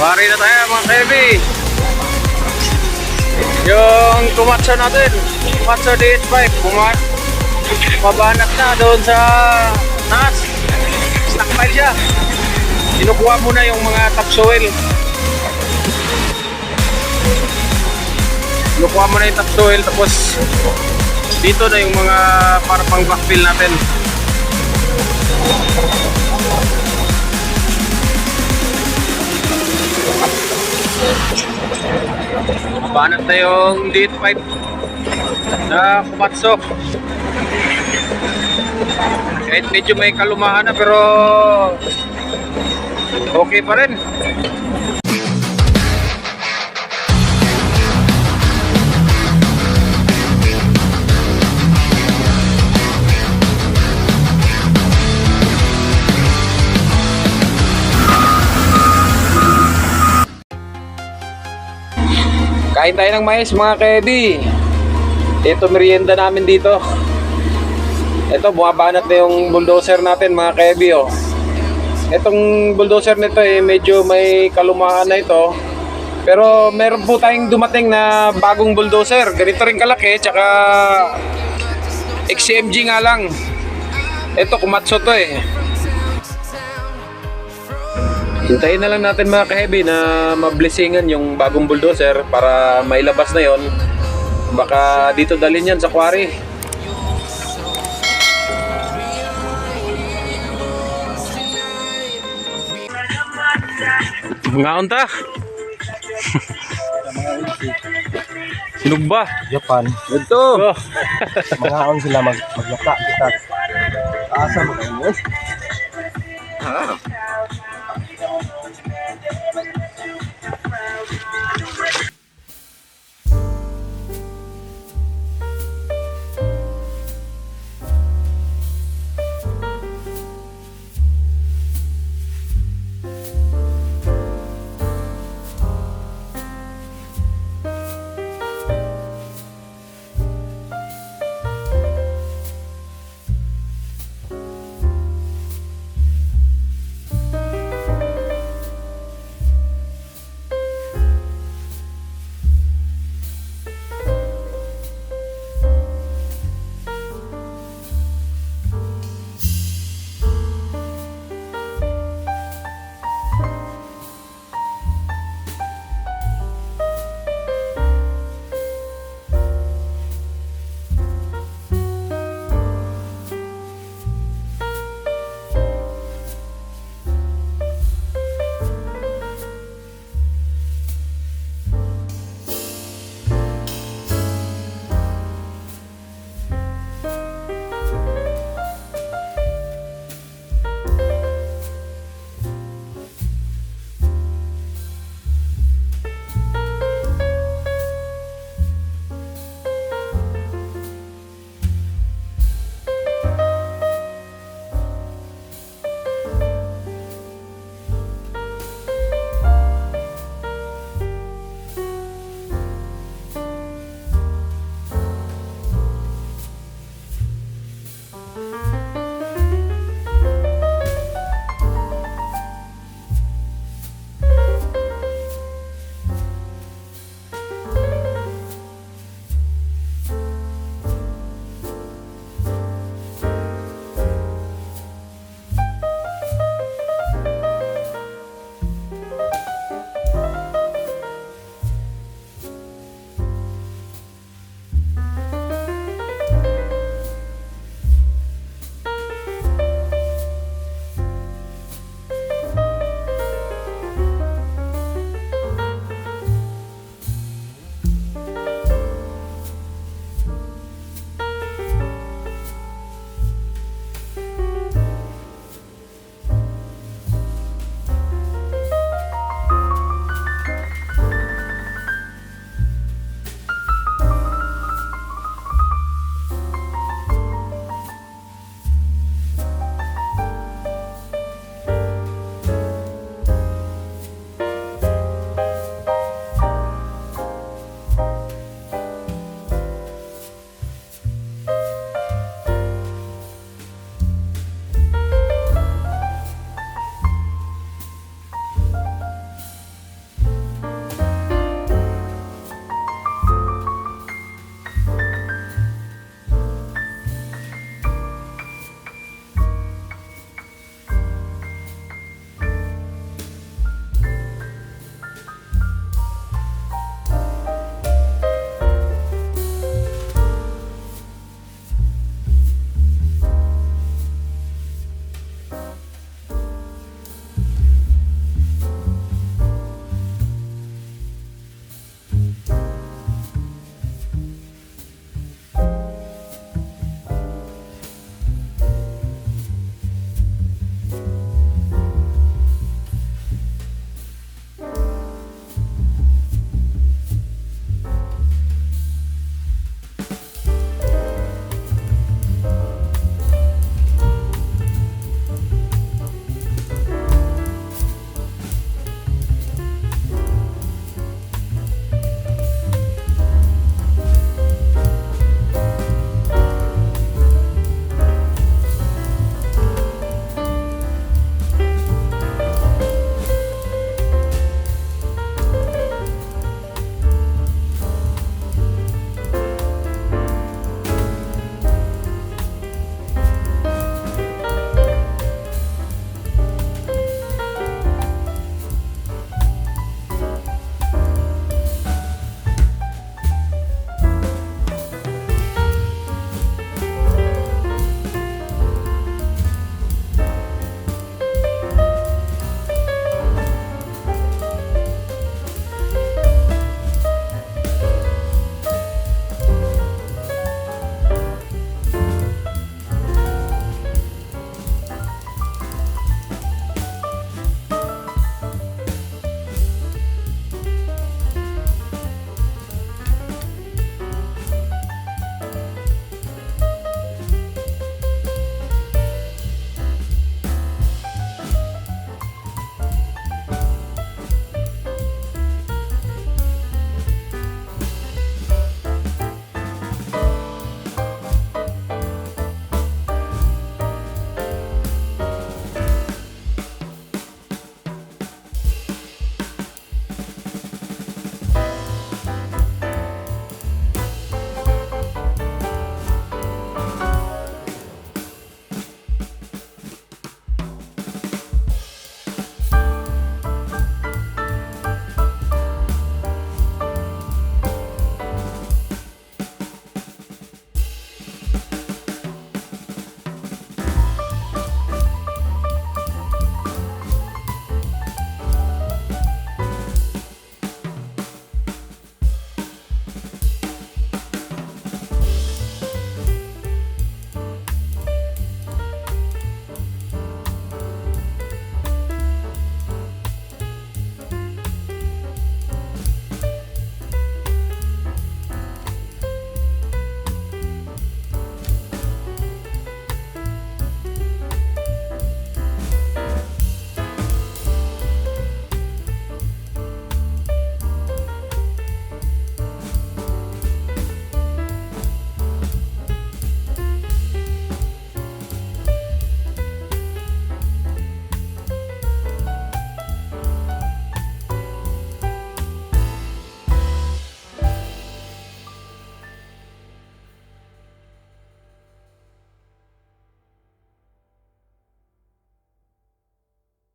Wari na tayo mga kaibi. Yung komatsu natin, komatsu d85, mabanat na doon sa taas. Stockpile siya. Kinukuha muna yung mga topsoil. Kinukuha muna yung topsoil, tapos dito na yung mga para pang backfill natin. Banat na yung d85 na komatsu. Kahit medyo may kalumahan na, pero okay pa rin. Kain tayo ng mais mga kedi. Ito merienda namin dito. Ito bumabanat na yung bulldozer natin mga kedi, oh. Itong bulldozer nito medyo may kalumaan na ito. Pero meron po tayong dumating na bagong bulldozer. Ganito rin kalaki, tsaka XCMG nga lang. Ito komatsu to eh. Hintayin na lang natin mga ka-heavy na mablessingan yung bagong bulldozer para mailabas na yon. Baka dito dalhin yan sa quarry. Mga unta. Sinugba. Japan. Ito. Mga on sila maglaka kita. Asa mo kayo?